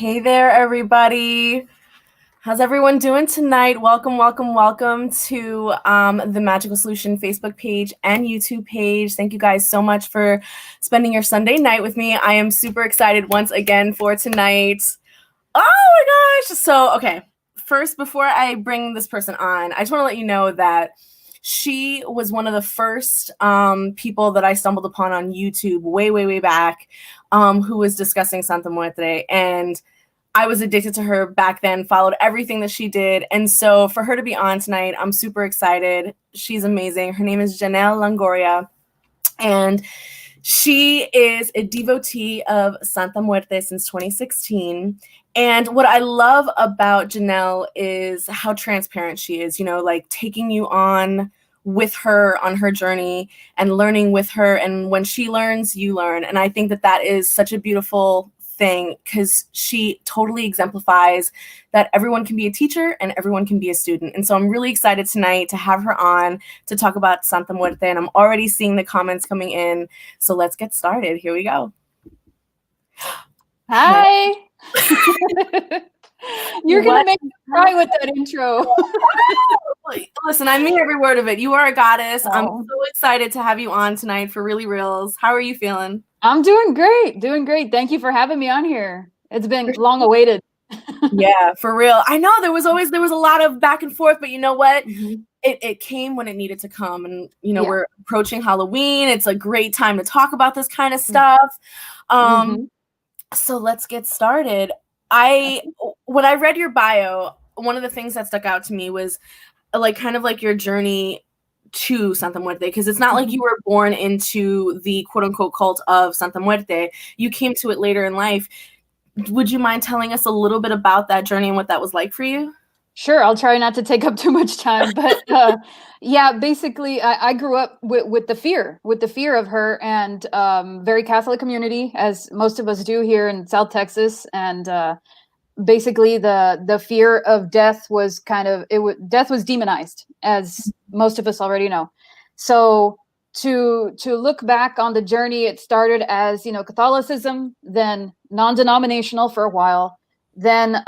Hey there, everybody. How's everyone doing tonight? Welcome to the Magical Solution Facebook page and YouTube page. Thank you guys so much for spending your Sunday night with me. I am super excited once again for tonight. Oh my gosh. So, okay. First, before I bring this person on, I just want to let you know that she was one of the first people that I stumbled upon on YouTube way back who was discussing Santa Muerte. And I was addicted to her back then, followed everything that she did. And so for her to be on tonight, I'm super excited. She's amazing. Her name is Janel Longoria. And she is a devotee of Santa Muerte since 2016. And what I love about Janelle is how transparent she is, like taking you on with her on her journey and learning with her. And when she learns, you learn. And I think that that is such a beautiful thing because she totally exemplifies that everyone can be a teacher and everyone can be a student. And so I'm really excited tonight to have her on to talk about Santa Muerte. And I'm already seeing the comments coming in. So let's get started. Here we go. Hi. You're going to make me cry with that intro. Listen, I mean every word of it. You are a goddess. Oh. I'm so excited to have you on tonight for Really Reals. How are you feeling? I'm doing great. Thank you for having me on here. It's been long awaited. Yeah, for real. I know there was a lot of back and forth, but you know what? Mm-hmm. It came when it needed to come. And, we're approaching Halloween. It's a great time to talk about this kind of stuff. So let's get started. When I read your bio, one of the things that stuck out to me was kind of your journey to Santa Muerte, because it's not like you were born into the quote unquote cult of Santa Muerte. You came to it later in life. Would you mind telling us a little bit about that journey and what that was like for you? Sure. I'll try not to take up too much time, but basically I grew up with the fear of her, and very Catholic community, as most of us do here in South Texas. And basically the fear of death was death was demonized, as most of us already know. So to look back on the journey, it started as, Catholicism, then non-denominational for a while, then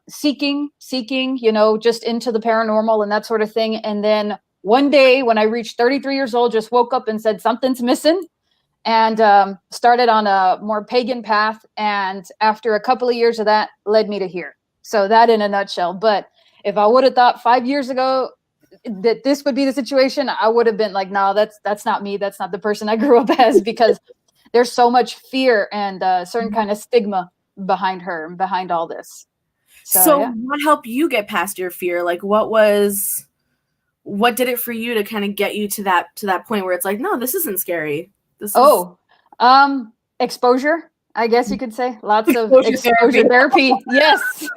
seeking, just into the paranormal and that sort of thing. And then one day when I reached 33 years old, just woke up and said, something's missing, and started on a more pagan path. And after a couple of years of that, led me to here. So that in a nutshell. But if I would have thought 5 years ago that this would be the situation, I would have been like, no, that's not me. That's not the person I grew up as, because there's so much fear and a certain kind of stigma behind her and behind all this. So what helped you get past your fear? What did it for you to kind of get you to that point where it's like, no, this isn't scary? Exposure, I guess you could say. Lots of exposure therapy. Yes.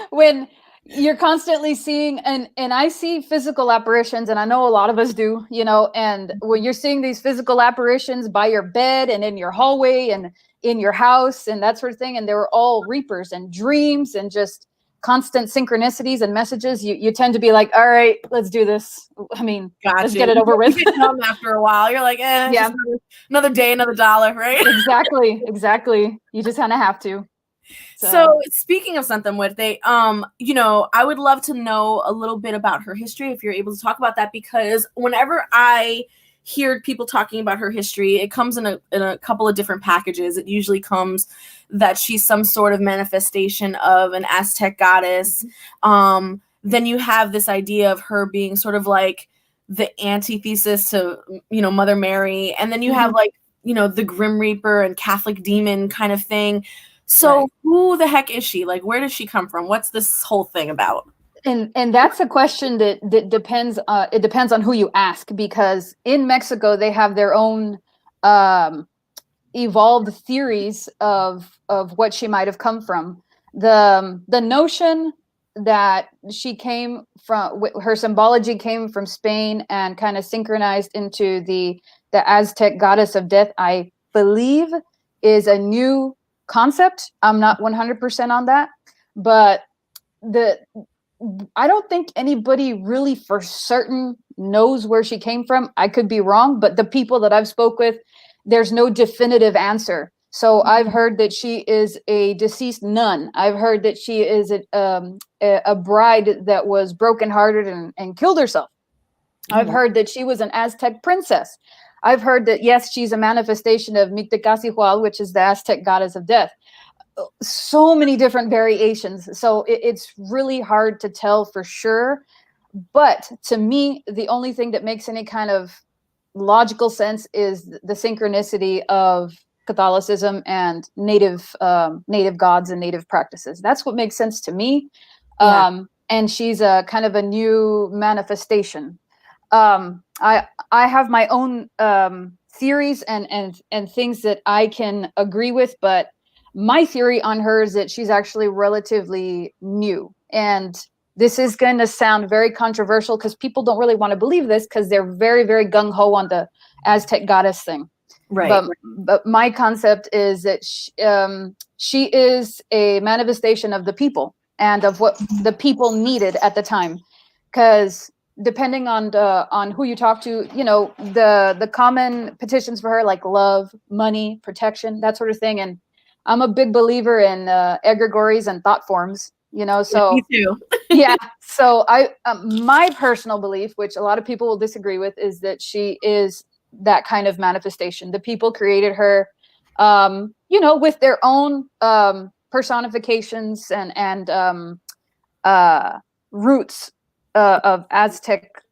When you're constantly seeing, and I see physical apparitions, and I know a lot of us do, and when you're seeing these physical apparitions by your bed and in your hallway and in your house and that sort of thing, and they were all reapers and dreams and just constant synchronicities and messages, you tend to be like, all right, let's do this. I mean, let's get it over with. You get numb after a while. You're like, just another day, another dollar, right? Exactly. You just kind of have to. So speaking of Santa Muerte, I would love to know a little bit about her history, if you're able to talk about that, because whenever I hear people talking about her history, it comes in a couple of different packages. It usually comes that she's some sort of manifestation of an Aztec goddess. Then you have this idea of her being sort of like the antithesis to, Mother Mary. And then you have the Grim Reaper and Catholic demon kind of thing. So Who the heck is she? Where does she come from? What's this whole thing about? And that's a question that depends. It depends on who you ask, because in Mexico they have their own evolved theories of what she might have come from. The notion that she came from, her symbology came from Spain and kind of synchronized into the Aztec goddess of death, I believe, is a new concept. I'm not 100% on that, but I don't think anybody really for certain knows where she came from. I could be wrong, but the people that I've spoke with, there's no definitive answer. So I've heard that she is a deceased nun. I've heard that she is a bride that was brokenhearted and killed herself. I've heard that she was an Aztec princess. I've heard that, yes, she's a manifestation of Mictecacigual, which is the Aztec goddess of death. So many different variations. So it's really hard to tell for sure. But to me, the only thing that makes any kind of logical sense is the synchronicity of Catholicism and native gods and native practices. That's what makes sense to me. And she's a kind of a new manifestation. I have my own theories and things that I can agree with, but my theory on her is that she's actually relatively new. And this is going to sound very controversial because people don't really want to believe this because they're very, very gung-ho on the Aztec goddess thing. Right. But my concept is that she is a manifestation of the people and of what the people needed at the time. Because depending on who you talk to, you know, the common petitions for her, like love, money, protection, that sort of thing. And I'm a big believer in egregores and thought forms, you know, so me too. yeah. So my personal belief, which a lot of people will disagree with, is that she is that kind of manifestation. The people created her, you know, with their own personifications and roots of Aztec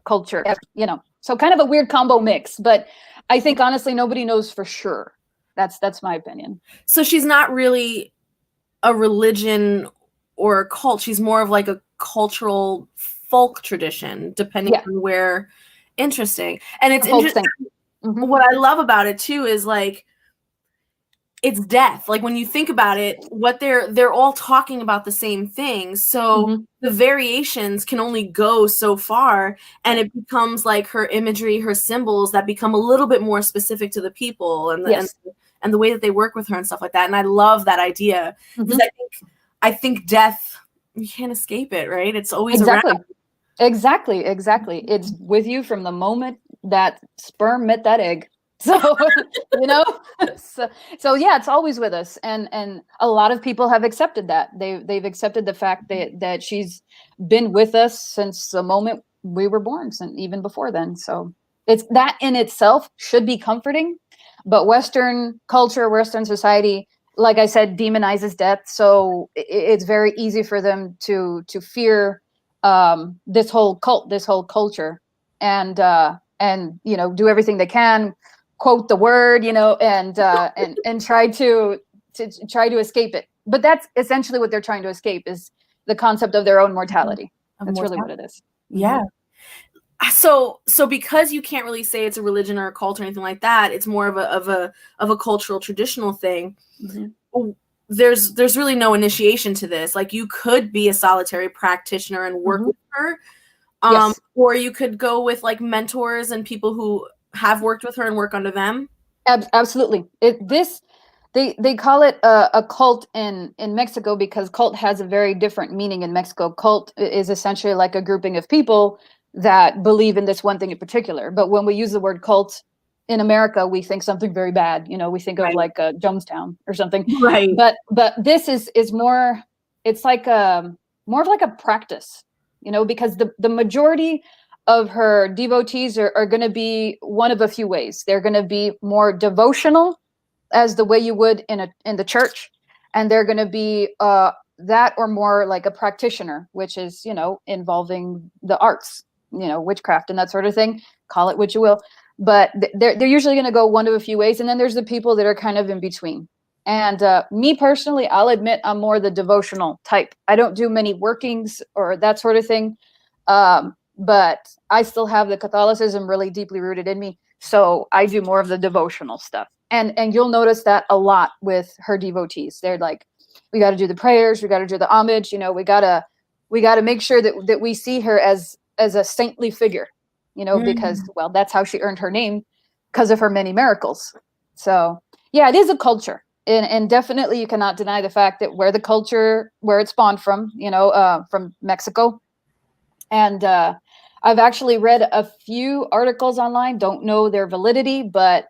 culture, you know, so kind of a weird combo mix, but I think honestly, nobody knows for sure. That's my opinion. So she's not really a religion or a cult. She's more of like a cultural folk tradition, depending on where. Interesting. And it's interesting. Mm-hmm. What I love about it too is like, it's death. Like when you think about it, what they're all talking about the same thing. So the variations can only go so far, and it becomes like her imagery, her symbols that become a little bit more specific to the people and the way that they work with her and stuff like that. And I love that idea because I think death, you can't escape it, right? It's always around. Exactly. It's with you from the moment that sperm met that egg. So, you know, so yeah, it's always with us. And a lot of people have accepted that. They've accepted the fact that she's been with us since the moment we were born, and even before then. So it's that in itself should be comforting. But Western culture, Western society, like I said, demonizes death. So it's very easy for them to fear this whole cult, this whole culture, and you know, do everything they can, quote the word, you know, and try to escape it. But that's essentially what they're trying to escape, is the concept of their own mortality. That's really what it is. Yeah. So because you can't really say it's a religion or a cult or anything like that, it's more of a cultural traditional thing. There's really no initiation to this. Like you could be a solitary practitioner and work with her. Or you could go with like mentors and people who have worked with her and work under them. Absolutely. They call it a cult in Mexico because cult has a very different meaning in Mexico. Cult is essentially like a grouping of people that believe in this one thing in particular. But when we use the word cult in America, we think something very bad. You know, we think of like Jonestown or something. Right. But this is more. It's like more of like a practice. You know, because the majority of her devotees are going to be one of a few ways. They're going to be more devotional, as the way you would in the church, and they're going to be that or more like a practitioner, which is, you know, involving the arts, you know, witchcraft and that sort of thing. Call it what you will, but they're usually going to go one of a few ways. And then there's the people that are kind of in between. And me personally, I'll admit I'm more the devotional type. I don't do many workings or that sort of thing. But I still have the Catholicism really deeply rooted in me. So I do more of the devotional stuff. And you'll notice that a lot with her devotees. They're like, we got to do the prayers. We got to do the homage. You know, we got to make sure that we see her as a saintly figure, you know, because, well, that's how she earned her name, because of her many miracles. So yeah, it is a culture. And definitely you cannot deny the fact that where it spawned from, you know, from Mexico. And I've actually read a few articles online, don't know their validity, but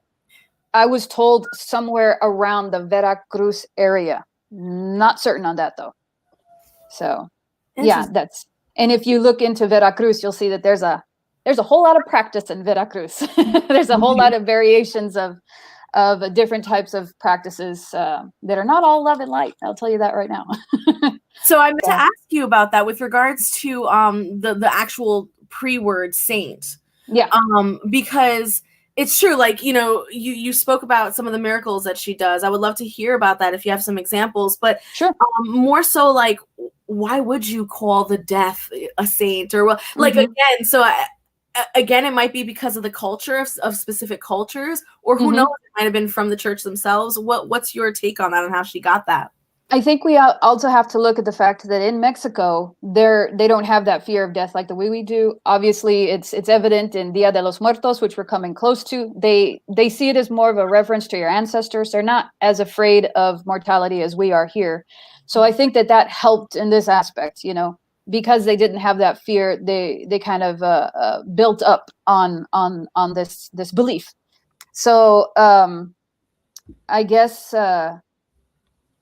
I was told somewhere around the Veracruz area. Not certain on that though. So yeah, and if you look into Veracruz, you'll see that there's a whole lot of practice in Veracruz. There's a whole lot of variations of different types of practices that are not all love and light. I'll tell you that right now. So I meant to ask you about that with regards to the actual pre-word saint. Yeah. Because it's true, like, you know, you spoke about some of the miracles that she does. I would love to hear about that if you have some examples, but sure. More so like, why would you call the deaf a saint? Or, well, like, again, so again, it might be because of the culture of specific cultures, or who knows, it might have been from the church themselves. What's your take on that and how she got that? I think we also have to look at the fact that in Mexico, they don't have that fear of death like the way we do. Obviously, it's evident in Dia de los Muertos, which we're coming close to. They see it as more of a reference to your ancestors. They're not as afraid of mortality as we are here. So I think that helped in this aspect, you know, because they didn't have that fear. They kind of built up on this belief. So I guess.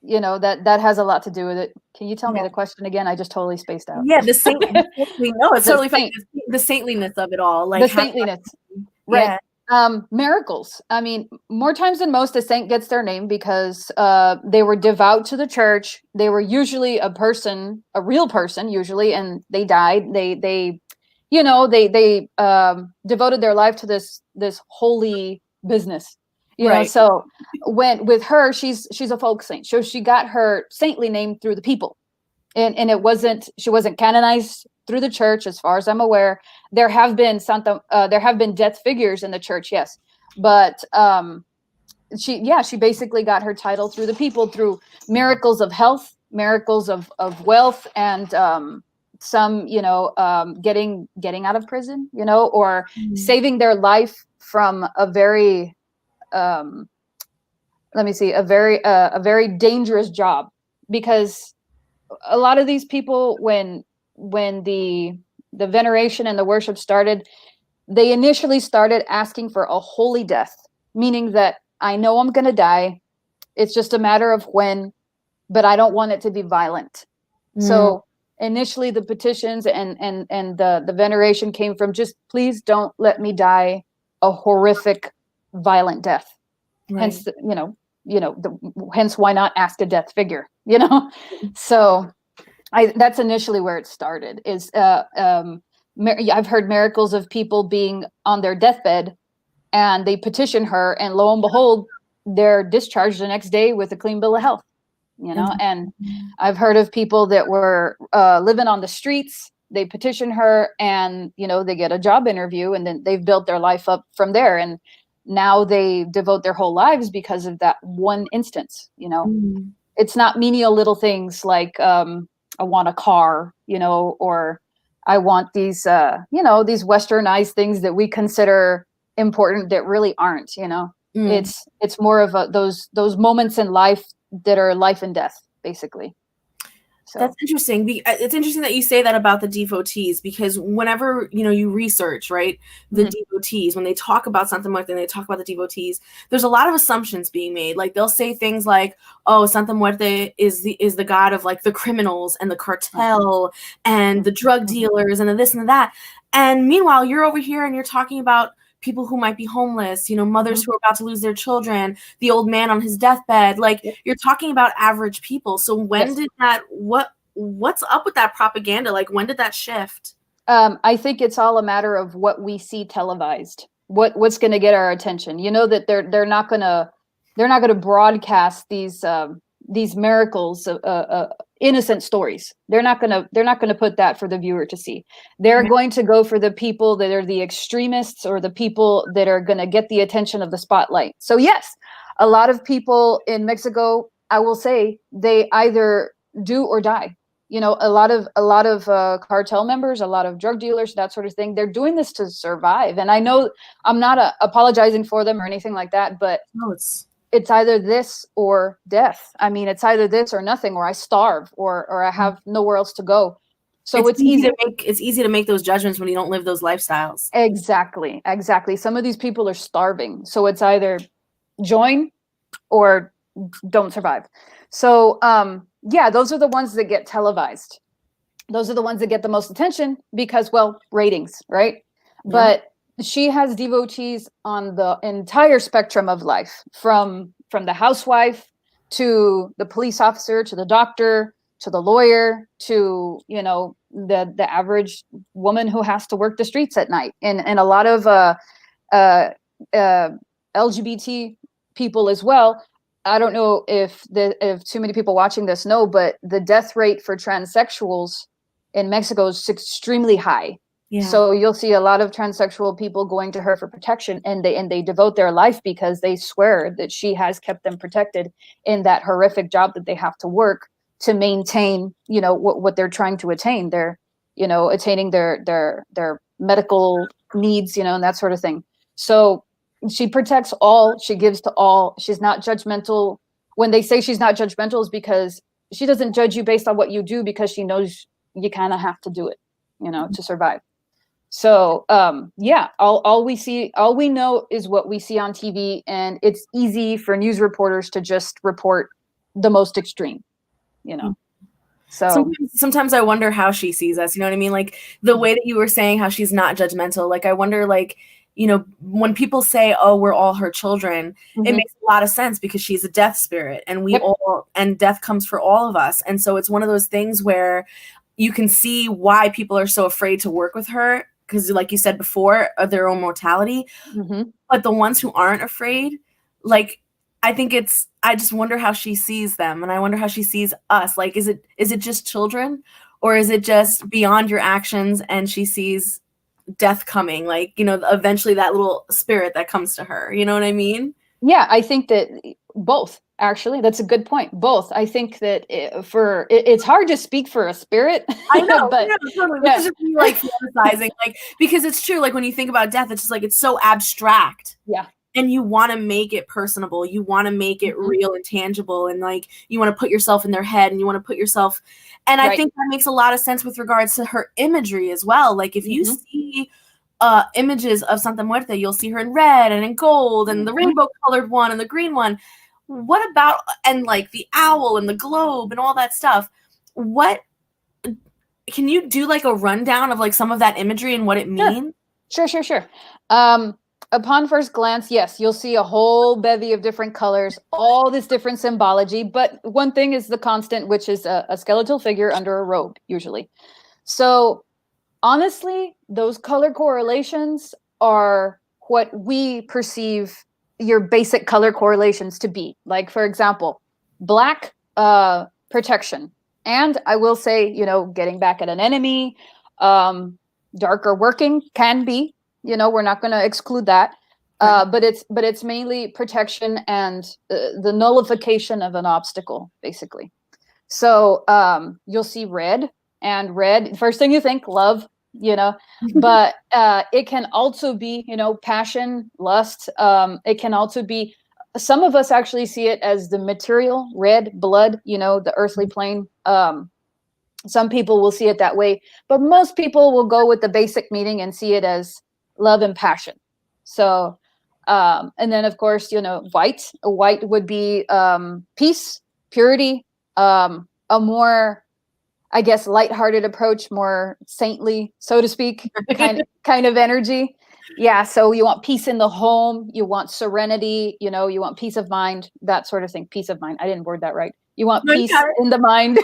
You know, that has a lot to do with it. Can you tell me the question again? I just totally spaced out. Yeah, the saintly. No, it's totally fine. The saintliness of it all, like the saintliness, right? Yeah. Miracles. I mean, more times than most, a saint gets their name because they were devout to the church. They were usually a real person, usually, and they died. They devoted their life to this holy business. You know, so with her, she's a folk saint. So she got her saintly name through the people, and she wasn't canonized through the church, as far as I'm aware. There have been death figures in the church, yes, but she basically got her title through the people, through miracles of health, miracles of wealth, and some, you know, getting out of prison, you know, or saving their life from a very a very dangerous job, because a lot of these people, when the veneration and the worship started, they initially started asking for a holy death, meaning that I know I'm going to die. It's just a matter of when, but I don't want it to be violent. So initially the petitions and the veneration came from just, please don't let me die a horrific, violent death. Hence, hence why not ask a death figure, you know? So that's initially where it started. Is I've heard miracles of people being on their deathbed and they petition her, and lo and behold, they're discharged the next day with a clean bill of health, you know? And I've heard of people that were living on the streets. They petition her and, you know, they get a job interview, and then they've built their life up from there. And now they devote their whole lives because of that one instance, you know. It's not menial little things like, I want a car, you know, or I want these, these westernized things that we consider important that really aren't, you know. It's more of those moments in life that are life and death, basically. So. That's interesting. It's interesting that you say that about the devotees, because whenever, you know, you research, right, the devotees, when they talk about Santa Muerte and they talk about the devotees, there's a lot of assumptions being made. Like, they'll say things like, oh, Santa Muerte is the god of, like, the criminals and the cartel and the drug dealers and the this and the that. And meanwhile, you're over here and you're talking about people who might be homeless, you know, mothers who are about to lose their children, the old man on his deathbed. Like, you're talking about average people. So when did that, what's up with that propaganda? Like, when did that shift? I think it's all a matter of what we see televised, what's going to get our attention. You know, that they're not going to broadcast these miracles, innocent stories. They're not going to put that for the viewer to see. They're going to go for the people that are the extremists, or the people that are going to get the attention of the spotlight. So yes, a lot of people in Mexico, I will say, they either do or die. You know, a lot of cartel members, a lot of drug dealers, that sort of thing. They're doing this to survive. And I know I'm not apologizing for them or anything like that, but no, it's either this or death. I mean, it's either this or nothing, or I starve, or I have nowhere else to go. So it's easy to make those judgments when you don't live those lifestyles. Exactly. Some of these people are starving. So it's either join or don't survive. So yeah, those are the ones that get televised. Those are the ones that get the most attention because, well, ratings, right? Yeah. But she has devotees on the entire spectrum of life, from the housewife to the police officer, to the doctor, to the lawyer, to, you know, the average woman who has to work the streets at night. And a lot of LGBT people as well. I don't know if too many people watching this know, but the death rate for transsexuals in Mexico is extremely high. Yeah. So you'll see a lot of transsexual people going to her for protection, and they devote their life because they swear that she has kept them protected in that horrific job that they have to work to maintain, you know, what they're trying to attain. They're, you know, attaining their medical needs, you know, and that sort of thing. So she protects all, she gives to all. She's not judgmental. When they say she's not judgmental, is because she doesn't judge you based on what you do, because she knows you kind of have to do it, you know, to survive. So yeah, all we know is what we see on TV, and it's easy for news reporters to just report the most extreme, you know. So sometimes I wonder how she sees us, you know what I mean? Like the way that you were saying how she's not judgmental, like I wonder, like, you know, when people say, oh, we're all her children, it makes a lot of sense because she's a death spirit, and we all, and death comes for all of us. And so it's one of those things where you can see why people are so afraid to work with her, because like you said before, of their own mortality. But the ones who aren't afraid, like, I just wonder how she sees them, and I wonder how she sees us. Like, is it just children, or is it just beyond your actions, and she sees death coming, like, you know, eventually that little spirit that comes to her, you know what I mean? Yeah, I think that both, actually. That's a good point. Both. I think that it's hard to speak for a spirit. I know, but totally. This is just me, like, fantasizing, like, because it's true, like when you think about death, it's just like, it's so abstract. Yeah. And you want to make it personable. You want to make it real and tangible. And like, you want to put yourself in their head, and you want to put yourself. And I think that makes a lot of sense with regards to her imagery as well. Like if you see images of Santa Muerte, you'll see her in red and in gold and the rainbow colored one and the green one. What about, and like the owl and the globe and all that stuff? What, can you do like a rundown of like some of that imagery and what it means? Sure. Upon first glance, yes, you'll see a whole bevy of different colors, all this different symbology. But one thing is the constant, which is a skeletal figure under a robe, usually. So honestly, those color correlations are what we perceive your basic color correlations to be. Like, for example, black, protection. And I will say, you know, getting back at an enemy, darker working can be. You know, we're not going to exclude that, but it's mainly protection and the nullification of an obstacle, basically. So you'll see red, and red. First thing you think, love, you know, but it can also be, you know, passion, lust. It can also be. Some of us actually see it as the material, red, blood. You know, the earthly plane. Some people will see it that way, but most people will go with the basic meaning and see it as love and passion. So, and then of course, you know, white would be peace, purity, a more, I guess, lighthearted approach, more saintly, so to speak, kind of energy. Yeah. So you want peace in the home, you want serenity, you know, you want peace of mind, that sort of thing. Peace of mind. I didn't word that right. You want peace in the mind.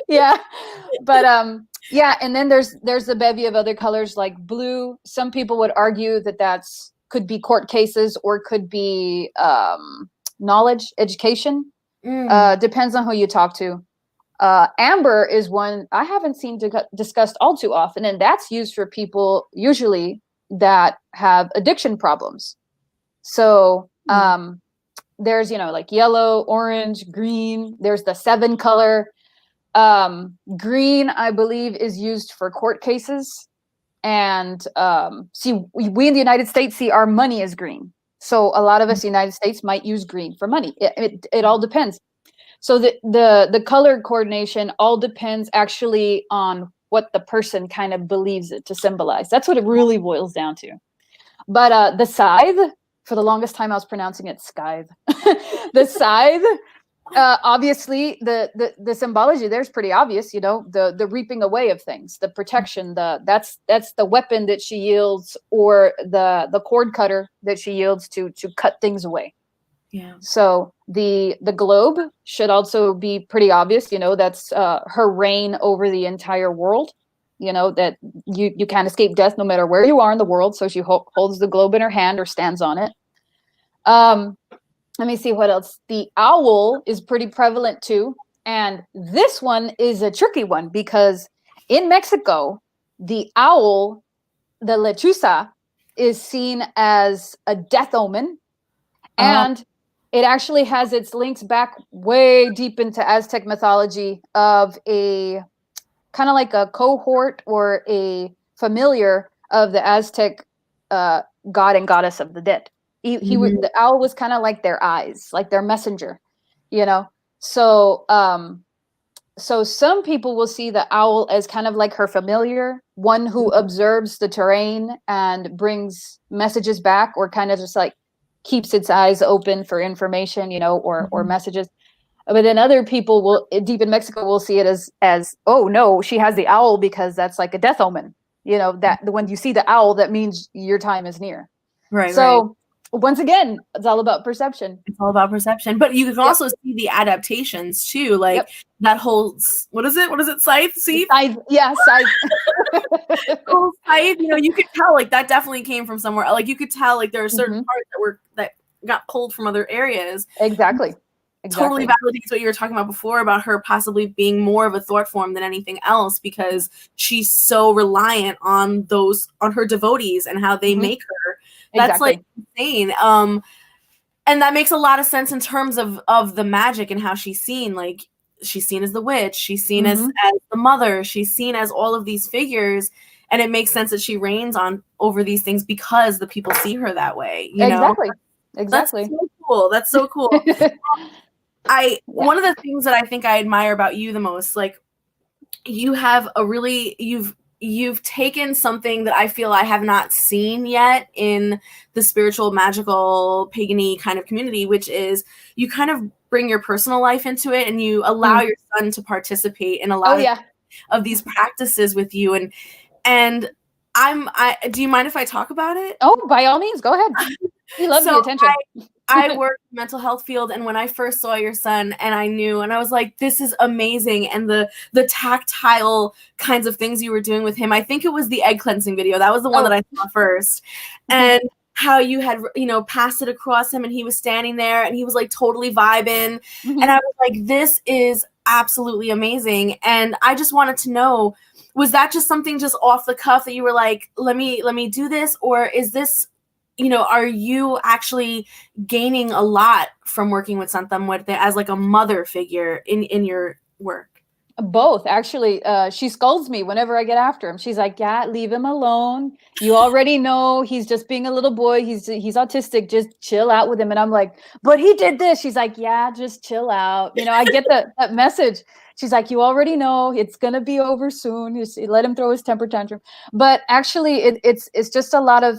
Yeah. But yeah, and then there's the bevy of other colors like blue. Some people would argue that that's could be court cases, or could be knowledge, education. Depends on who you talk to. Amber is one I haven't seen discussed all too often, and that's used for people usually that have addiction problems. So there's, you know, like yellow, orange, green. There's the 7 color. Green, I believe, is used for court cases. And see, we in the United States see our money as green. So a lot of us in the United States might use green for money. It all depends. So the color coordination all depends actually on what the person kind of believes it to symbolize. That's what it really boils down to. But the scythe, for the longest time I was pronouncing it scythe. The scythe. Obviously the symbology there's pretty obvious, the reaping away of things, the protection, that's the weapon that she yields, or the cord cutter that she yields to cut things away. Yeah. So the globe should also be pretty obvious, that's her reign over the entire world, that you can't escape death no matter where you are in the world. So she holds the globe in her hand or stands on it. Let me see what else. The owl is pretty prevalent too. And this one is a tricky one because in Mexico, the owl, the lechuza, is seen as a death omen. And it actually has its links back way deep into Aztec mythology of a kind of like a cohort or a familiar of the Aztec god and goddess of the dead. The owl was kind of like their eyes, like their messenger, So, so some people will see the owl as kind of like her familiar, one who observes the terrain and brings messages back, or kind of just like keeps its eyes open for information, or messages. But then other people will, deep in Mexico, will see it as, oh no, she has the owl because that's like a death omen. That when you see the owl, that means your time is near. Right. So once again, it's all about perception. It's all about perception. But you can also see the adaptations too, like that whole, what is it? Scythe? Scythe. Yeah, scythe. Whole scythe, you could tell like that definitely came from somewhere. Like you could tell like there are certain parts that got pulled from other areas. Exactly. Totally validates what you were talking about before about her possibly being more of a thought form than anything else, because she's so reliant on her devotees and how they make her. That's like insane. And that makes a lot of sense in terms of the magic and how she's seen. Like she's seen as the witch, she's seen as the mother, she's seen as all of these figures, and it makes sense that she reigns over these things because the people see her that way. Exactly. That's so cool. That's so cool. One of the things that I think I admire about you the most, like you have you've taken something that I feel I have not seen yet in the spiritual, magical, pagan-y kind of community, which is you kind of bring your personal life into it and you allow your son to participate in a lot of these practices with you. And do you mind if I talk about it? Oh, by all means, go ahead. We love the attention. I work in the mental health field, and when I first saw your son and I was like, this is amazing. And the tactile kinds of things you were doing with him, I think it was the egg cleansing video. That was the one that I saw first. And how you had, passed it across him and he was standing there and he was like totally vibing. And I was like, this is absolutely amazing. And I just wanted to know, was that just something just off the cuff that you were like, let me do this? Or is this, are you actually gaining a lot from working with Santa Muerte as like a mother figure in your work? Both, actually. She scolds me whenever I get after him. She's like, yeah, leave him alone. You already know he's just being a little boy. He's autistic. Just chill out with him. And I'm like, but he did this. She's like, yeah, just chill out. I get that message. She's like, you already know it's going to be over soon. Just let him throw his temper tantrum. But actually, it's just a lot of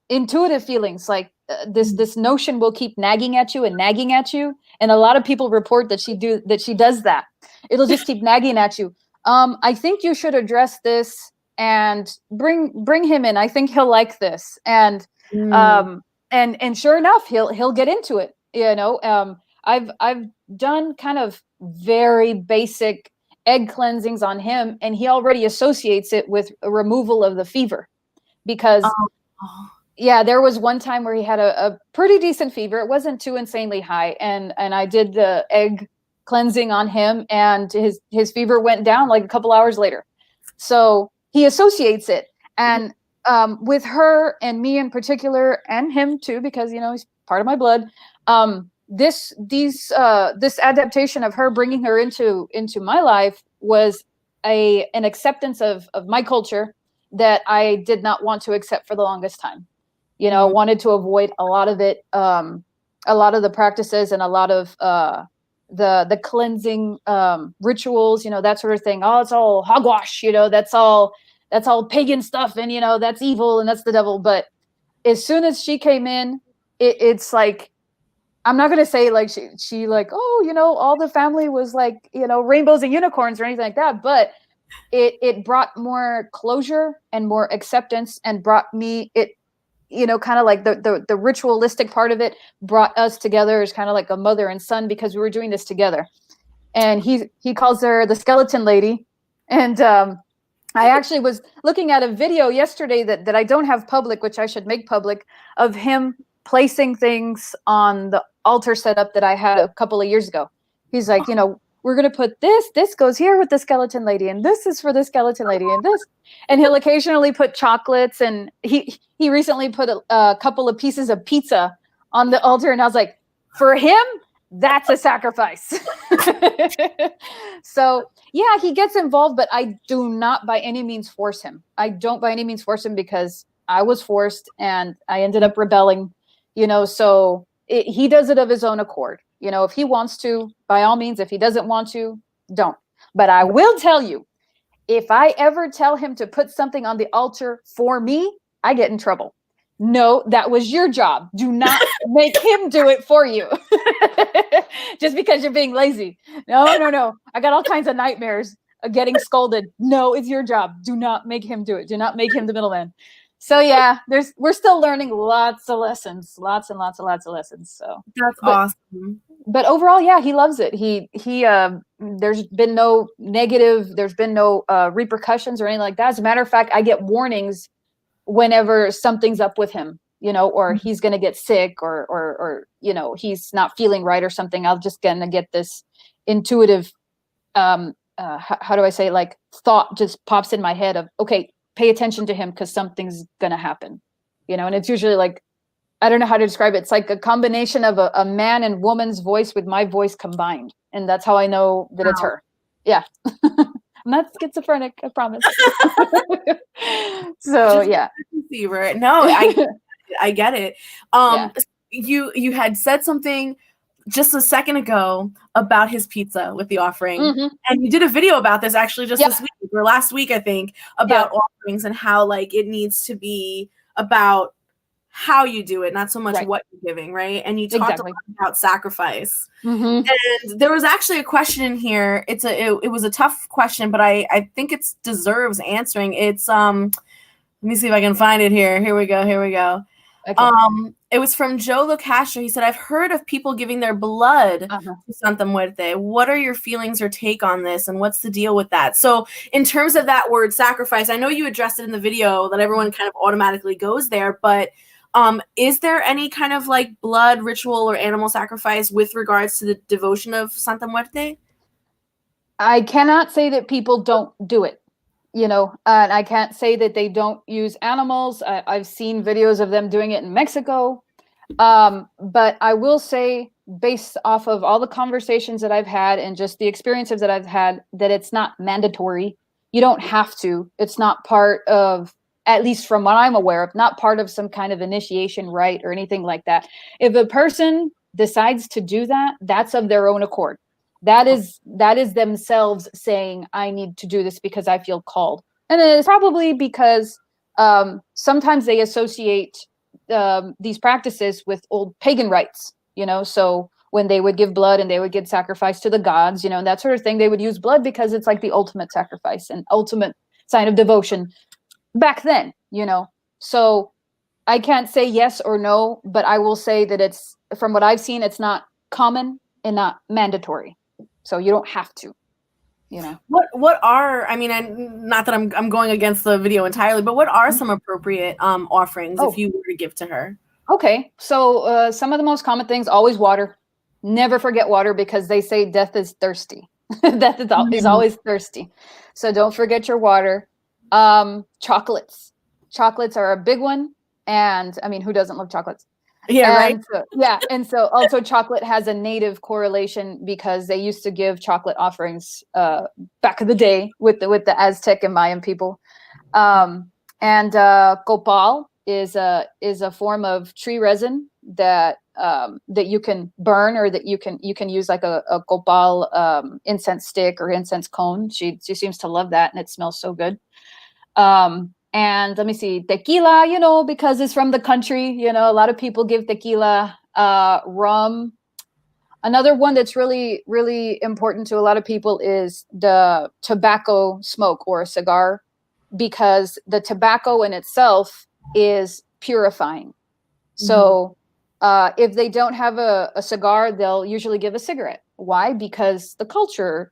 intuitive feelings. Like this notion will keep nagging at you. And a lot of people report that she does that. It'll just keep nagging at you. I think you should address this and bring him in. I think he'll like this. And sure enough, he'll get into it. I've done kind of very basic egg cleansings on him, and he already associates it with a removal of the fever, because there was one time where he had a pretty decent fever. It wasn't too insanely high. And I did the egg cleansing on him, and his fever went down like a couple hours later. So he associates it. And with her and me in particular, and him too, because, he's part of my blood. This adaptation of her bringing her into my life was an acceptance of my culture that I did not want to accept for the longest time. Wanted to avoid a lot of it, a lot of the practices and a lot of the cleansing rituals, that sort of thing. Oh, it's all hogwash, that's all pagan stuff, and that's evil and that's the devil. But as soon as she came in, it's like, I'm not going to say like she like, oh, you know, all the family was like, you know, rainbows and unicorns or anything like that. But it brought more closure and more acceptance, and brought me it, you know, kind of like the ritualistic part of it brought us together as kind of like a mother and son, because we were doing this together. And he calls her the skeleton lady. And I actually was looking at a video yesterday that I don't have public, which I should make public, of him placing things on the altar setup that I had a couple of years ago. He's like, you know, we're going to put this goes here with the skeleton lady, and this is for the skeleton lady, and this. And he'll occasionally put chocolates, and he recently put a couple of pieces of pizza on the altar, and I was like, for him, that's a sacrifice. So yeah, he gets involved, but I do not by any means force him. I don't by any means force him, because I was forced and I ended up rebelling, you know. So he does it of his own accord. You know, if he wants to, by all means. If he doesn't want to, don't. But I will tell you, if I ever tell him to put something on the altar for me, I get in trouble. No, that was your job. Do not make him do it for you. Just because you're being lazy. No. I got all kinds of nightmares of getting scolded. No, it's your job. Do not make him do it. Do not make him the middleman. So yeah, we're still learning lots of lessons, lots and lots of lessons. So that's awesome. But overall, yeah, he loves it. He there's been no negative, there's been no repercussions or anything like that. As a matter of fact, I get warnings whenever something's up with him, you know, or he's going to get sick, or, you know, he's not feeling right or something. I'll just gonna get this intuitive, how do I say, like, thought just pops in my head of, okay, pay attention to him, because something's going to happen, you know. And it's usually like, I don't know how to describe it. It's like a combination of a man and woman's voice with my voice combined. And that's how I know that it's her. Yeah. I'm not schizophrenic, I promise. So yeah. No, I get it. Yeah. You had said something just a second ago about his pizza with the offering, and you did a video about this actually just this week or last week, I think, about offerings and how, like, it needs to be about how you do it, not so much what you're giving, right? And you talked a lot about sacrifice. And there was actually a question in here. It was a tough question, but I think it deserves answering. It's let me see if I can find it here. Here we go. Okay. It was from Joe Locastro. He said, I've heard of people giving their blood to Santa Muerte. What are your feelings or take on this? And what's the deal with that? So in terms of that word sacrifice, I know you addressed it in the video that everyone kind of automatically goes there, but is there any kind of like blood ritual or animal sacrifice with regards to the devotion of Santa Muerte? I cannot say that people don't do it. You know, and I can't say that they don't use animals. I've seen videos of them doing it in Mexico. But I will say, based off of all the conversations that I've had and just the experiences that I've had, that it's not mandatory. You don't have to. It's not part of, at least from what I'm aware of, not part of some kind of initiation rite or anything like that. If a person decides to do that, that's of their own accord. That is themselves saying, I need to do this because I feel called. And it's probably because sometimes they associate these practices with old pagan rites, you know. So when they would give blood and they would give sacrifice to the gods, you know, and that sort of thing, they would use blood because it's like the ultimate sacrifice and ultimate sign of devotion back then, you know. So I can't say yes or no, but I will say that it's, from what I've seen, it's not common and not mandatory. So you don't have to, you know. What are, I mean, not that I'm going against the video entirely, but what are some appropriate offerings if you were to give to her? Okay, so some of the most common things, always water. Never forget water, because they say death is thirsty. Death is always thirsty. So don't forget your water. Chocolates. Chocolates are a big one. And I mean, who doesn't love chocolates? Yeah, right. And so also chocolate has a native correlation, because they used to give chocolate offerings back in the day with the Aztec and Mayan people. And copal is a form of tree resin that you can burn, or that you can use like a copal incense stick or incense cone. She seems to love that, and it smells so good. And let me see, tequila, you know, because it's from the country, you know, a lot of people give tequila, rum. Another one that's really, really important to a lot of people is the tobacco smoke or a cigar, because the tobacco in itself is purifying. So if they don't have a cigar, they'll usually give a cigarette. Why? Because the culture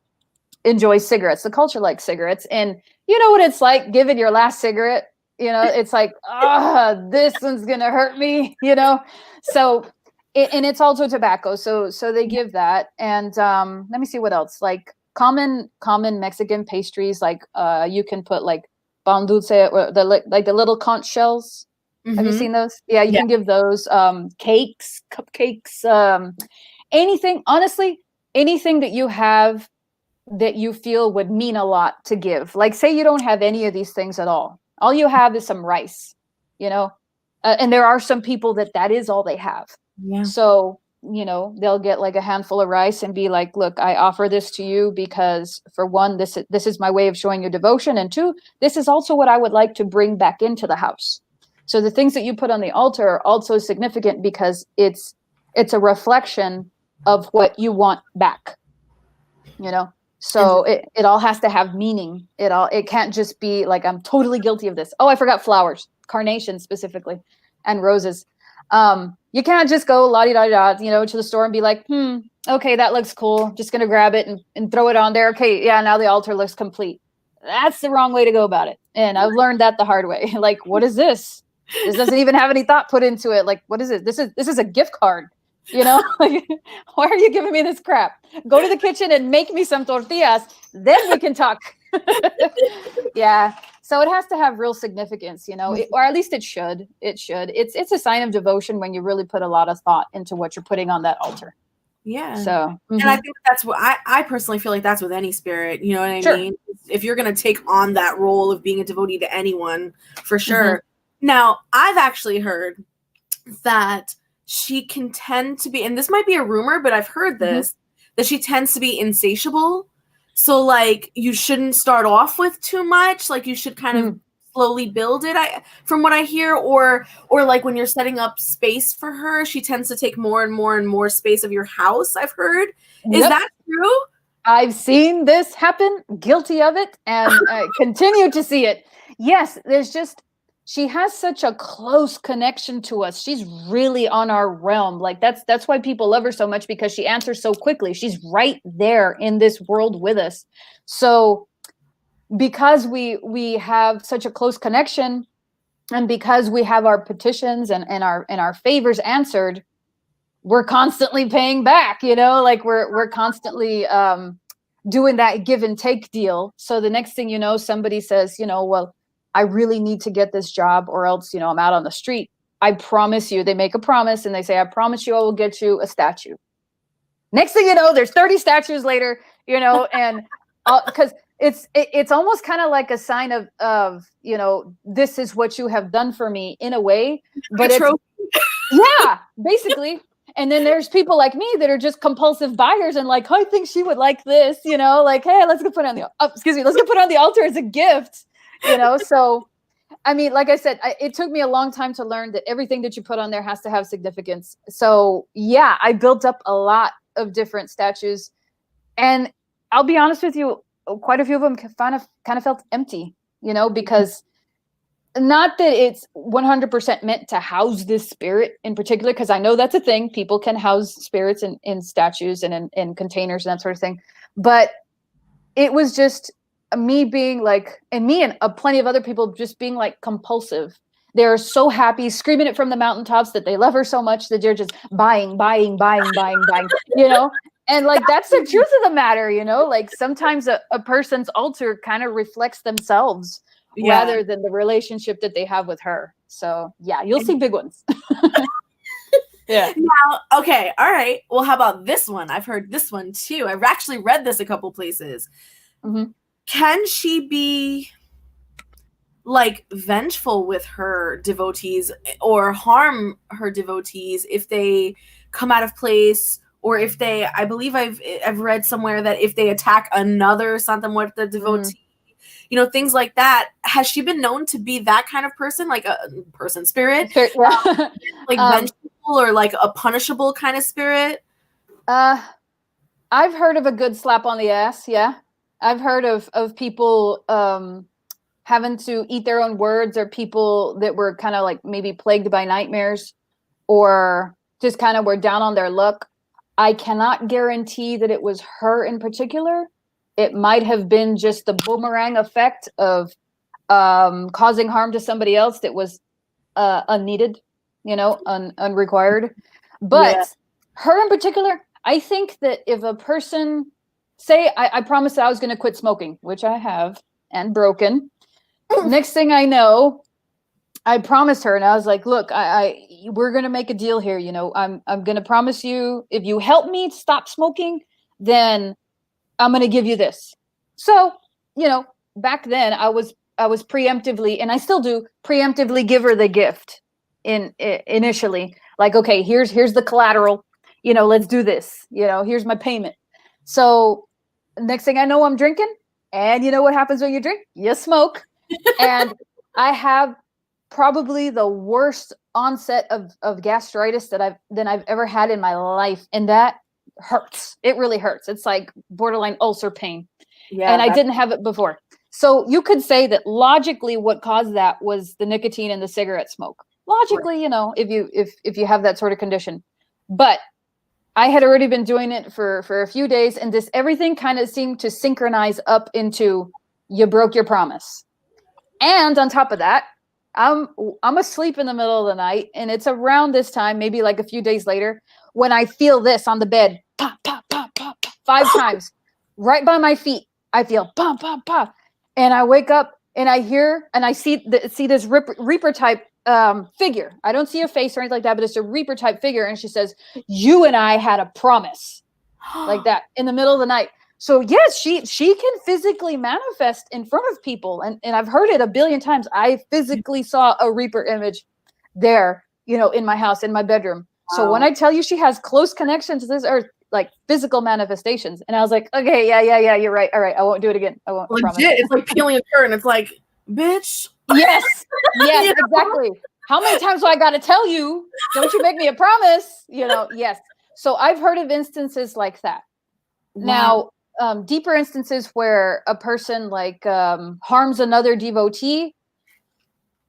enjoys cigarettes. The culture likes cigarettes. And you know what it's like giving your last cigarette? You know, it's like, this one's going to hurt me, you know? So, and it's also tobacco. So they give that. And let me see what else. Like common Mexican pastries, like you can put like pan dulce or like the little conch shells. Have you seen those? Yeah, you can give those. Cakes, cupcakes, anything. Honestly, anything that you have that you feel would mean a lot to give. Like say you don't have any of these things at all. All you have is some rice, you know? And there are some people that is all they have. Yeah. So, you know, they'll get like a handful of rice and be like, look, I offer this to you because for one, this is my way of showing you devotion. And two, this is also what I would like to bring back into the house. So the things that you put on the altar are also significant because it's a reflection of what you want back, you know? So it all has to have meaning. It can't just be like, I'm totally guilty of this. Oh, I forgot flowers, carnations specifically, and roses. You can't just go la-di-da-da, you know, to the store and be like, okay, that looks cool. Just going to grab it and throw it on there. Okay. Yeah. Now the altar looks complete. That's the wrong way to go about it. And I've learned that the hard way. Like, what is this? This doesn't even have any thought put into it. Like, what is it? This is a gift card. You know, like, why are you giving me this crap? Go to the kitchen and make me some tortillas. Then we can talk. Yeah. So it has to have real significance, you know, or at least it should. It should. It's a sign of devotion when you really put a lot of thought into what you're putting on that altar. Yeah. So, and I think that's what I personally feel like that's with any spirit. You know what I mean? If you're going to take on that role of being a devotee to anyone, for sure. Now, I've actually heard that she can tend to be, and this might be a rumor, but I've heard this, that she tends to be insatiable. So like you shouldn't start off with too much. Like you should kind of slowly build it. From what I hear, or like when you're setting up space for her, she tends to take more and more and more space of your house. I've heard. Is that true? I've seen this happen, guilty of it, and continue to see it. Yes, she has such a close connection to us. She's really on our realm. Like that's why people love her so much, because she answers so quickly. She's right there in this world with us. So because we have such a close connection, and because we have our petitions and our favors answered, we're constantly paying back, you know, like we're constantly doing that give and take deal. So the next thing you know, somebody says, you know, well, I really need to get this job or else, you know, I'm out on the street. I promise you, they make a promise and they say, I promise you, I will get you a statue. Next thing you know, there's 30 statues later, you know, and because it's almost kind of like a sign of, you know, this is what you have done for me in a way, but yeah, basically. And then there's people like me that are just compulsive buyers and like, I think she would like this, you know, like, hey, let's go put it on let's go put it on the altar as a gift. You know, so, I mean, like I said, it took me a long time to learn that everything that you put on there has to have significance. So, yeah, I built up a lot of different statues. And I'll be honest with you, quite a few of them kind of felt empty, you know, because not that it's 100% meant to house this spirit in particular, because I know that's a thing. People can house spirits in statues and in containers and that sort of thing. But it was just me being like, and me and plenty of other people just being like compulsive. They're so happy, screaming it from the mountaintops that they love her so much that they're just buying, you know? And like, that's the truth of the matter, you know? Like sometimes a person's altar kind of reflects themselves rather than the relationship that they have with her. So yeah, you'll see big ones. Yeah. Now, okay. All right. Well, how about this one? I've heard this one too. I've actually read this a couple places. Can she be like vengeful with her devotees or harm her devotees if they come out of place, or if they, I believe I've read somewhere that if they attack another Santa Muerte devotee, things like that. Has she been known to be that kind of person, like a person spirit, Yeah. like vengeful or like a punishable kind of spirit? I've heard of a good slap on the ass. Yeah. I've heard of people having to eat their own words, or people that were kind of like maybe plagued by nightmares, or just kind of were down on their luck. I cannot guarantee that it was her in particular. It might have been just the boomerang effect of causing harm to somebody else that was unneeded, unrequired. But her in particular, I think that if a person, say, I promised that I was going to quit smoking, which I have, and broken. Next thing I know, I promised her, and I was like, look, we're going to make a deal here. I'm going to promise you, if you help me stop smoking, then I'm going to give you this. So, back then I was preemptively, and I still do preemptively, give her the gift initially, like, okay, here's the collateral, let's do this, here's my payment. So next thing I know, I'm drinking, and you know what happens when you drink? You smoke. And I have probably the worst onset of gastritis that I've ever had in my life. And that hurts. It really hurts. It's like borderline ulcer pain. Yeah, and I didn't have it before. So you could say that logically what caused that was the nicotine and the cigarette smoke. Logically, right. If you have that sort of condition. But I had already been doing it for a few days, and everything kind of seemed to synchronize up into, you broke your promise. And on top of that, I'm asleep in the middle of the night, and it's around this time, maybe like a few days later, when I feel this on the bed, pop, pop, pop, pop, pop, 5 times, right by my feet. I feel pop, pop, pop, and I wake up and I hear and I see this Reaper type figure. I don't see a face or anything like that, but it's a Reaper type figure, and she says, "You and I had a promise," like that in the middle of the night. So yes, she can physically manifest in front of people, and I've heard it a billion times. I physically saw a Reaper image there, in my house, in my bedroom. Wow. So when I tell you she has close connection to this earth, like physical manifestations, and I was like, okay, yeah, you're right. All right, I won't do it again. I won't. Legit, promise. It's like peeling a curtain. It's like, bitch. Yes, exactly. How many times do I got to tell you? Don't you make me a promise? Yes. So I've heard of instances like that. Wow. Now, deeper instances where a person like harms another devotee,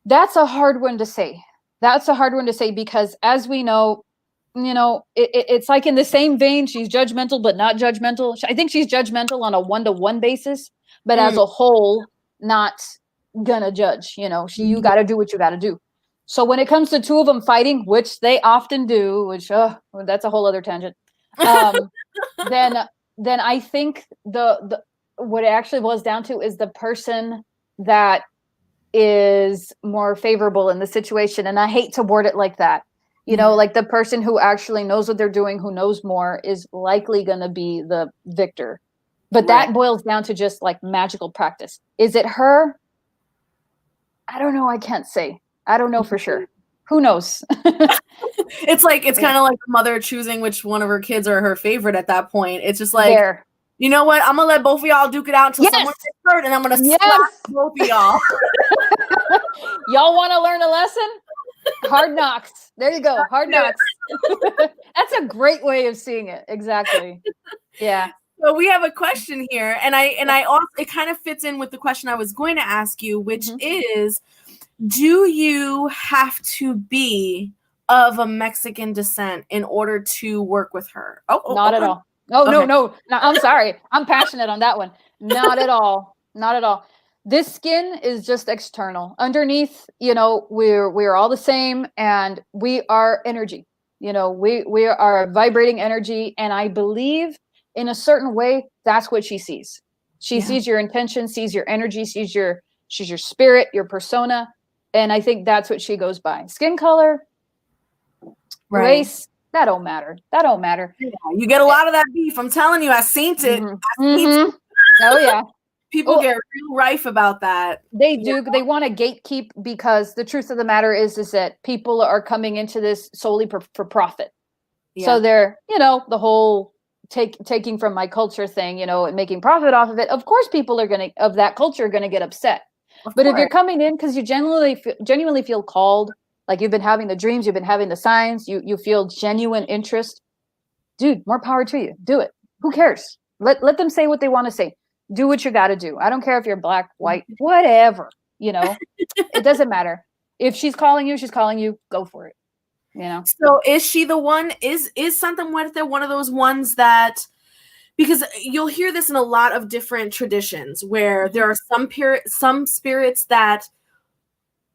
that's a hard one to say. Because as we know, it's like in the same vein, she's judgmental, but not judgmental. I think she's judgmental on a 1-to-1 basis, but as a whole, not gonna judge. You got to do what you got to do. So when it comes to 2 of them fighting, which they often do, which that's a whole other tangent, then I think the what it actually boils down to is the person that is more favorable in the situation. And I hate to word it like that. Like the person who actually knows what they're doing, who knows more, is likely going to be the victor. But that boils down to just like magical practice. Is it her? I don't know. I can't say. I don't know for sure. Who knows? It's kind of like a mother choosing which one of her kids are her favorite at that point. It's just like, you know what? I'm going to let both of y'all duke it out until someone gets hurt, and I'm going to slap both of y'all. Y'all want to learn a lesson? Hard knocks. There you go. Hard knocks. That's a great way of seeing it. Exactly. Yeah. So we have a question here, and I also, it kind of fits in with the question I was going to ask you, which is, do you have to be of a Mexican descent in order to work with her? Not at all. Oh, okay. No. I'm sorry. I'm passionate on that one. Not at all. Not at all. This skin is just external. Underneath, we're all the same, and we are energy. We are vibrating energy, and I believe in a certain way that's what she sees. She sees your intention, sees your energy, sees your spirit, your persona, and I think that's what she goes by. Skin color, race, that don't matter. Yeah, you get a lot of that beef. I'm telling you, I seen it. Oh yeah. People get real rife about that. They do. They want to gatekeep, because the truth of the matter is that people are coming into this solely for profit. Yeah. So they're, the whole taking from my culture thing, and making profit off of it, of course people of that culture are going to get upset. But if you're coming in because you genuinely feel called, like you've been having the dreams, you've been having the signs, you feel genuine interest, dude, more power to you. Do it. Who cares? Let them say what they want to say. Do what you got to do. I don't care if you're black, white, whatever, it doesn't matter. If she's calling you, go for it. So is she the one, is Santa Muerte one of those ones that, because you'll hear this in a lot of different traditions where there are some spirits that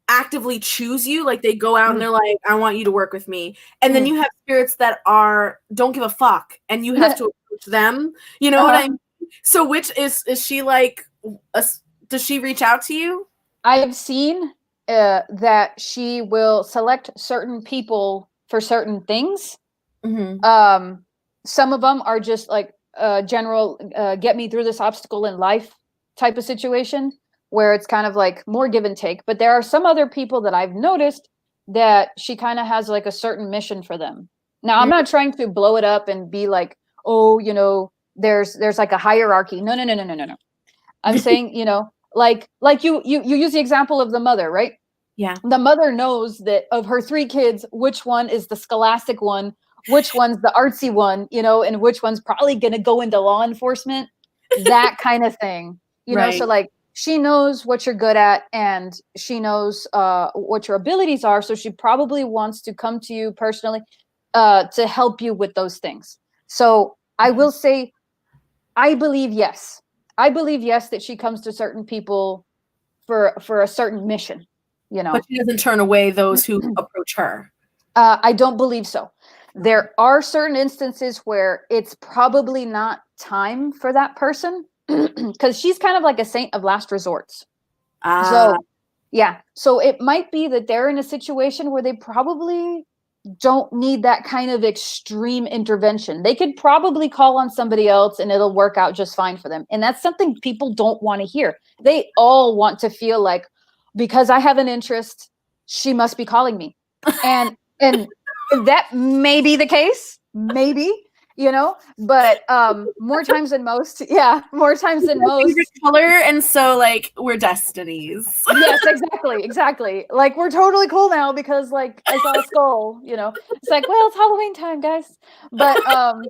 actively choose you, like they go out and they're like, I want you to work with me. And then you have spirits that don't give a fuck and you have to approach them. You know what I mean? So which is she like, does she reach out to you? I have seen that she will select certain people for certain things. Some of them are just like general get me through this obstacle in life type of situation where it's kind of like more give and take. But there are some other people that I've noticed that she kind of has like a certain mission for them. Now, I'm not trying to blow it up and be like, oh, there's like a hierarchy. No. I'm saying, like you use the example of the mother, right? Yeah. The mother knows that of her 3 kids, which one is the scholastic one, which one's the artsy one, and which one's probably going to go into law enforcement, that kind of thing, right. So like she knows what you're good at and she knows what your abilities are. So she probably wants to come to you personally to help you with those things. So I will say, I believe yes that she comes to certain people for a certain mission, But she doesn't turn away those who approach her. I don't believe so. There are certain instances where it's probably not time for that person because she's kind of like a saint of last resorts. So it might be that they're in a situation where they probably don't need that kind of extreme intervention. They could probably call on somebody else and it'll work out just fine for them. And that's something people don't want to hear. They all want to feel like, because I have an interest, she must be calling me. And that may be the case, maybe, but more times than most. Color, and so like we're destinies. Yes, exactly. Like we're totally cool now because like I saw a skull, It's like, well, it's Halloween time, guys. But I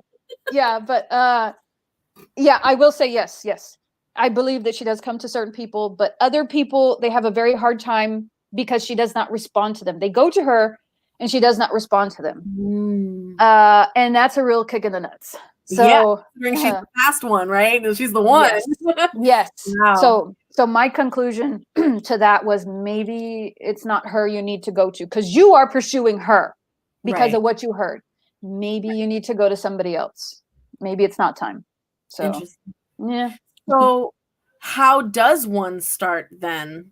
will say yes. I believe that she does come to certain people, but other people, they have a very hard time because she does not respond to them. They go to her and she does not respond to them. And that's a real kick in the nuts. So she's the past one, right? She's the one. Yes. Wow. So my conclusion to that was maybe it's not her you need to go to because you are pursuing her because of what you heard. Maybe you need to go to somebody else. Maybe it's not time. So interesting. Yeah. So how does one start then?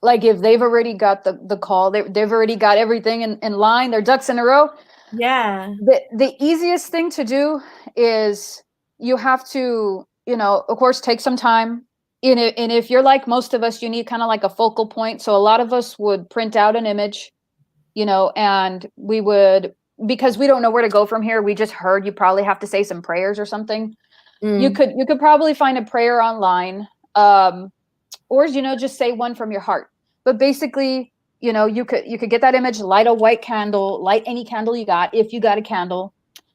Like if they've already got the call, they've already got everything in line, their ducks in a row. Yeah. The easiest thing to do is you have to, of course, take some time. And if you're like most of us, you need kind of like a focal point. So a lot of us would print out an image, and we would, because we don't know where to go from here. We just heard you probably have to say some prayers or something. You could probably find a prayer online, or just say one from your heart. But basically, you could get that image, light a white candle, light any candle you got, if you got a candle,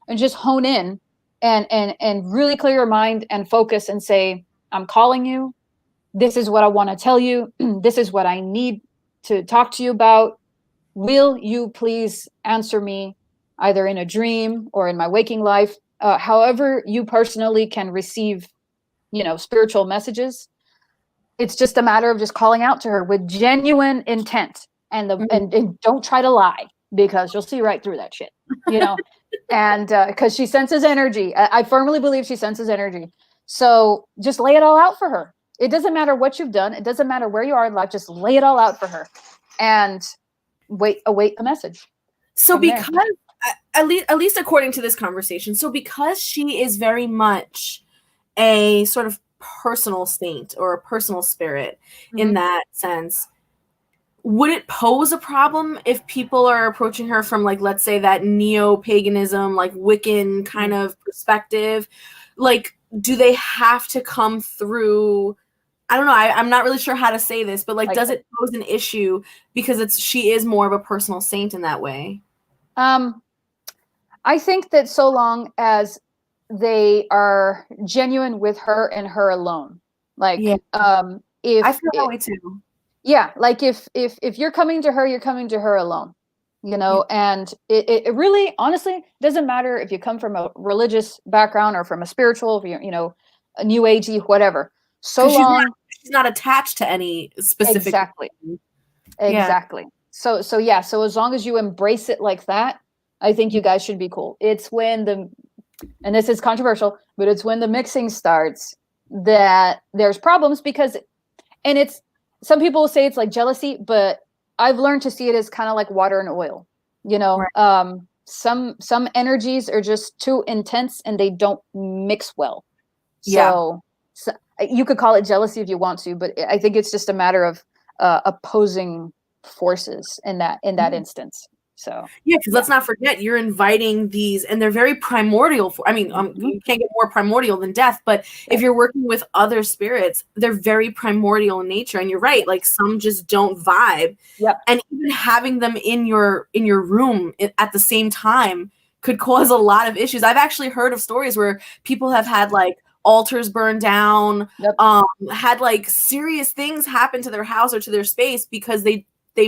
and just hone in and really clear your mind and focus and say, I'm calling you. This is what I want to tell you. This is what I need to talk to you about. Will you please answer me either in a dream or in my waking life? However you personally can receive, spiritual messages. It's just a matter of just calling out to her with genuine intent and don't try to lie because you'll see right through that shit, and because she senses energy. I firmly believe she senses energy. So just lay it all out for her. It doesn't matter what you've done. It doesn't matter where you are in life. Just lay it all out for her and await a message. So because at least according to this conversation, so because she is very much a sort of personal saint or a personal spirit in that sense, would it pose a problem if people are approaching her from, like, let's say that neo-paganism, like Wiccan kind of perspective? Like, do they have to come through? I don't know. I'm not really sure how to say this, but like, does it pose an issue because she is more of a personal saint in that way? I think that so long as they are genuine with her and her alone, like, Yeah. if I feel that way too. yeah, like if you're coming to her, you're coming to her alone, you know. And it really, honestly, doesn't matter if you come from a religious background or from a spiritual, you know, a new agey, whatever. So long, she's not attached to any specific. Exactly. So yeah, so as long as you embrace it like that, I think you guys should be cool. It's when and this is controversial, but it's when the mixing starts that there's problems, because, and it's, some people will say it's like jealousy, but I've learned to see it as kind of like water and oil, you know. Right. Some energies are just too intense and they don't mix well. So you could call it jealousy if you want to, but I think it's just a matter of opposing forces in that instance. So because let's not forget, you're inviting these, and they're very primordial. You can't get more primordial than death. But if you're working with other spirits, they're very primordial in nature. And you're right, like some just don't vibe. Yep. And even having them in your room at the same time could cause a lot of issues. I've actually heard of stories where people have had like altars burned down, had like serious things happen to their house or to their space because they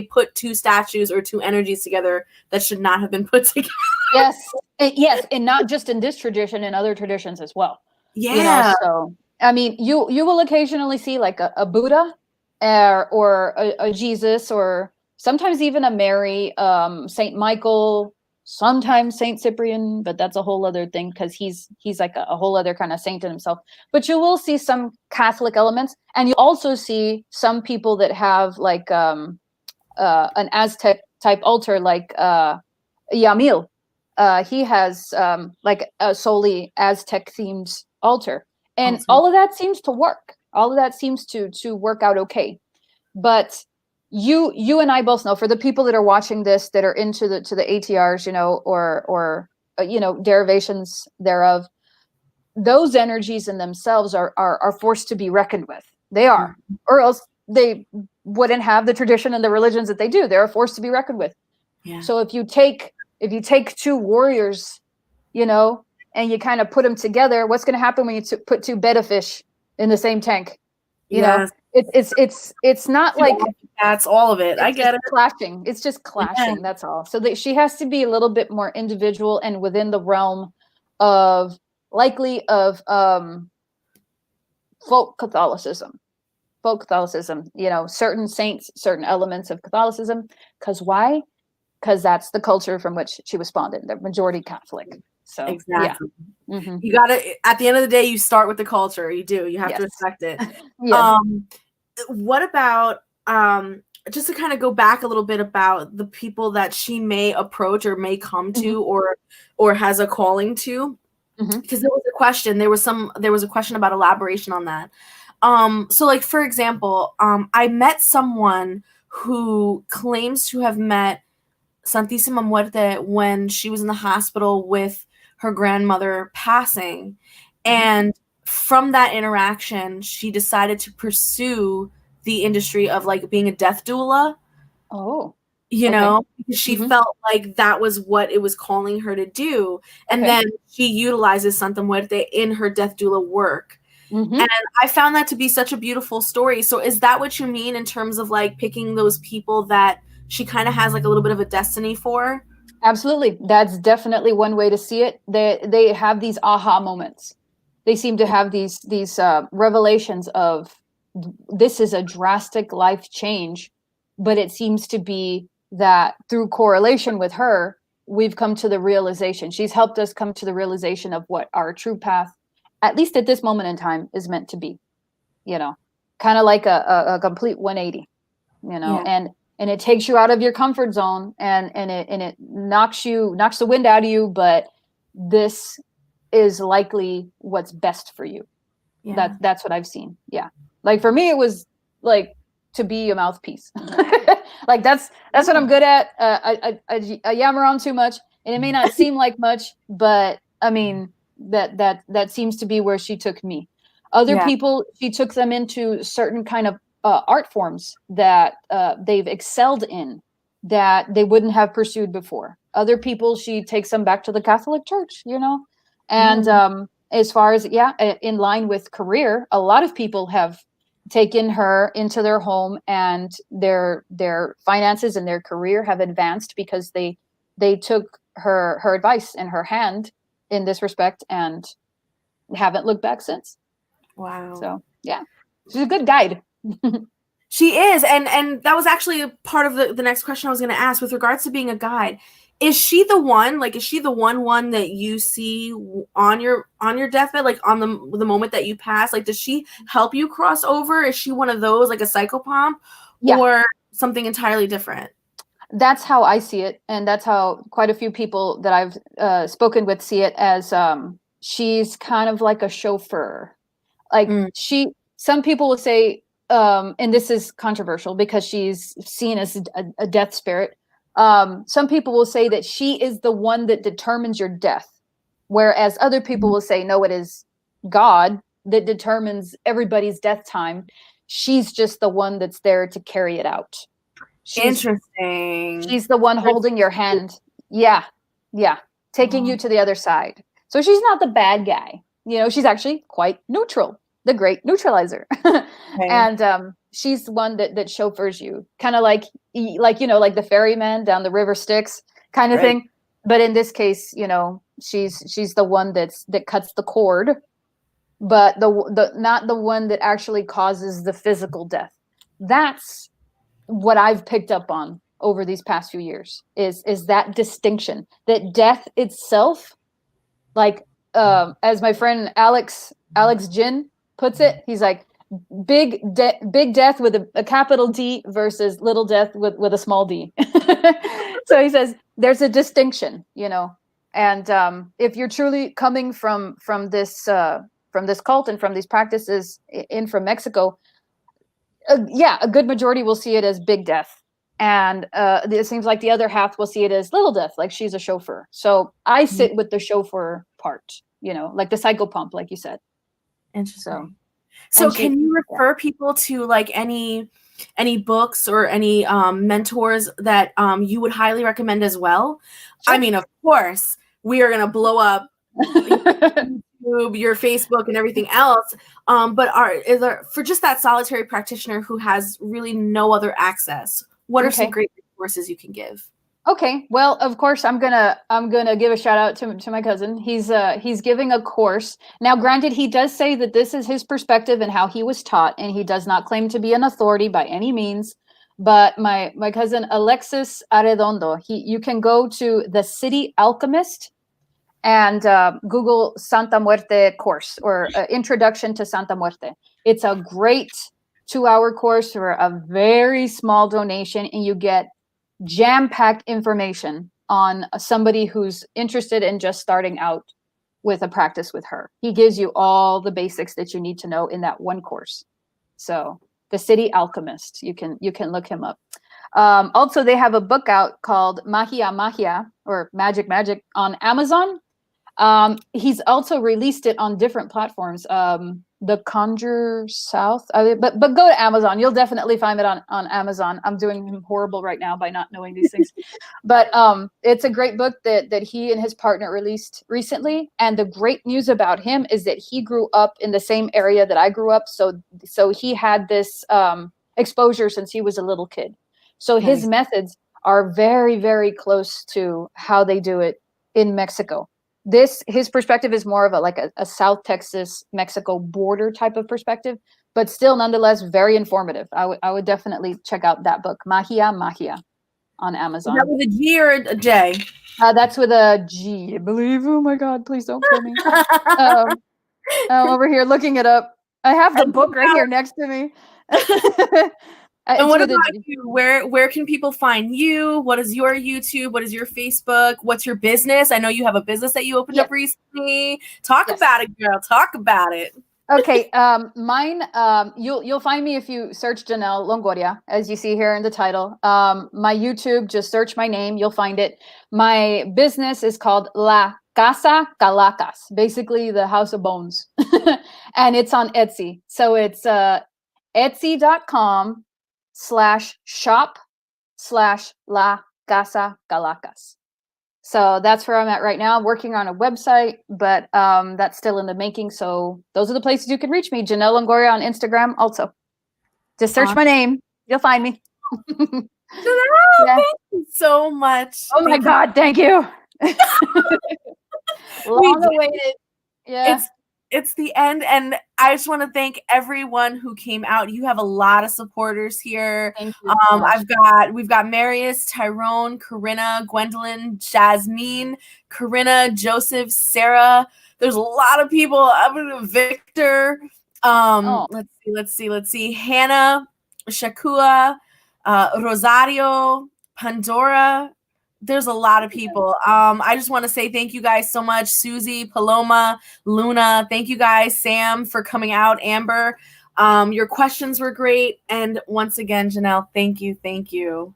put two statues or two energies together that should not have been put together. Yes, and not just in this tradition, in other traditions as well. Yeah. You know, so I mean, you will occasionally see like a Buddha, or a Jesus, or sometimes even a Mary, Saint Michael, sometimes Saint Cyprian, but that's a whole other thing because he's like a whole other kind of saint in himself. But you will see some Catholic elements, and you also see some people that have like an Aztec type altar, like Yamil. He has like a solely Aztec themed altar, and all of that seems to work. All of that seems to work out okay. But you and I both know, for the people that are watching this that are into the ATRs, you know, or you know, derivations thereof, those energies in themselves are forced to be reckoned with. They are, or else they wouldn't have the tradition and the religions that they do. They're forced to be reckoned with. Yeah. So if you take two warriors, you know, and you kind of put them together, what's going to happen when you put two betta fish in the same tank? You know, it's not like that's all of it. I get it. Clashing. It's just clashing. Yeah. That's all. So that she has to be a little bit more individual and within the realm of folk Catholicism, you know, certain saints, certain elements of Catholicism. Because why? Because that's the culture from which she was spawned in. They're majority Catholic. So exactly. Yeah. Mm-hmm. You got to, at the end of the day, you start with the culture. You do. You have to respect it. What about, just to kind of go back a little bit about the people that she may approach or may come to, or has a calling to, because there was a question about elaboration on that. So like, for example, I met someone who claims to have met Santisima Muerte when she was in the hospital with her grandmother passing. And from that interaction, she decided to pursue the industry of like being a death doula. Oh. You know, because she felt like that was what it was calling her to do. And then she utilizes Santa Muerte in her death doula work. And I found that to be such a beautiful story. So is that what you mean in terms of like picking those people that she kind of has like a little bit of a destiny for? Absolutely. That's definitely one way to see it. They have these aha moments. They seem to have these revelations of, this is a drastic life change, but it seems to be that through correlation with her, we've come to the realization. She's helped us come to the realization of what our true path, at least at this moment in time, is meant to be. You know, kind of like a complete 180, you know, and it takes you out of your comfort zone, and it knocks the wind out of you, but this is likely what's best for you. That's what I've seen. Yeah. Like for me, it was like to be a mouthpiece. Like that's what I'm good at. I yammer on too much, and it may not seem like much, but I mean that seems to be where she took me. Other people, she took them into certain kind of art forms that they've excelled in that they wouldn't have pursued before. Other people, she takes them back to the Catholic Church, you know, and as far as in line with career, a lot of people have taken her into their home, and their finances and their career have advanced because they took her advice in her hand in this respect and haven't looked back since. Wow. So yeah, she's a good guide. She is, and that was actually a part of the next question I was going to ask with regards to being a guide. Is she the one? Like, is she the one that you see on your deathbed, like on the moment that you pass? Like, does she help you cross over? Is she one of those, like a psychopomp, or something entirely different? That's how I see it, and that's how quite a few people that I've spoken with see it as. She's kind of like a chauffeur. Like some people will say, and this is controversial because she's seen as a death spirit. Some people will say that she is the one that determines your death, whereas other people will say, no, it is God that determines everybody's death time. She's just the one that's there to carry it out. Interesting. She's the one holding your hand. Yeah. Taking you to the other side. So she's not the bad guy. You know, she's actually quite neutral, the great neutralizer. And she's the one that chauffeurs you, kind of like, you know, like the ferryman down the river Styx kind of thing. But in this case, you know, she's the one that cuts the cord, but the not the one that actually causes the physical death. That's what I've picked up on over these past few years is that distinction, that death itself, like as my friend Alex Jin puts it, he's like, big death with a capital D versus little death with a small d. So he says there's a distinction, you know, and if you're truly coming from this cult and from these practices from Mexico, a good majority will see it as big death, and it seems like the other half will see it as little death, like she's a chauffeur. So I sit with the chauffeur part, you know, like the psychopomp, like you said. Interesting. So can you refer people to like any books or any mentors that you would highly recommend as well? Sure. I mean, of course, we are going to blow up YouTube, your Facebook and everything else. But is there, for just that solitary practitioner who has really no other access, what are some great resources you can give? Okay, well, of course, I'm gonna give a shout out to my cousin. He's giving a course now. Granted, he does say that this is his perspective and how he was taught, and he does not claim to be an authority by any means. But my cousin Alexis Arredondo, you can go to the City Alchemist and Google Santa Muerte course or Introduction to Santa Muerte. It's a great 2-hour course for a very small donation, and you get jam-packed information on somebody who's interested in just starting out with a practice with her. He gives you all the basics that you need to know in that one course. So the City Alchemist, you can look him up. Also, they have a book out called Magia or Magic on Amazon. He's also released it on different platforms. The Conjure South, but go to Amazon. You'll definitely find it on Amazon. I'm doing him horrible right now by not knowing these things, but it's a great book that he and his partner released recently. And the great news about him is that he grew up in the same area that I grew up, so he had this exposure since he was a little kid. So his methods are very, very close to how they do it in Mexico. His perspective is more of a South Texas, Mexico border type of perspective, but still nonetheless very informative. I would definitely check out that book, Magia on Amazon. Is that with a G or a J? That's with a G, I believe. Oh my God, please don't kill me. I'm over here looking it up. I have the book right here next to me. And what about you? Where can people find you? What is your YouTube? What is your Facebook? What's your business? I know you have a business that you opened up recently. Talk about it, girl. Talk about it. Okay, mine, you'll find me if you search Janel Longoria, as you see here in the title. My YouTube, just search my name, you'll find it. My business is called La Casa Calacas, basically the House of Bones. And it's on Etsy. So it's etsy.com/shop/La Casa Calacas. So that's where I'm at right now. I'm working on a website, but that's still in the making. So those are the places you can reach me. Janel Longoria on Instagram also. Just search my name. You'll find me. Janelle, Yeah. thank you so much. Oh my God, thank you. Long awaited. Yeah. It's the end, and I just want to thank everyone who came out. You have a lot of supporters here. Thank you so much. We've got Marius, Tyrone, Corinna, Gwendolyn, Jasmine, Corinna, Joseph, Sarah. There's a lot of people. Victor. Let's see. Hannah, Shakua, Rosario, Pandora. There's a lot of people. I just want to say thank you guys so much. Susie, Paloma, Luna, thank you guys. Sam for coming out. Amber, your questions were great. And once again, Janelle, thank you. Thank you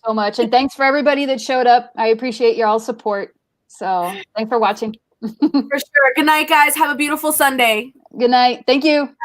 so much. And thanks for everybody that showed up. I appreciate your all support. So thanks for watching. For sure. Good night, guys. Have a beautiful Sunday. Good night. Thank you.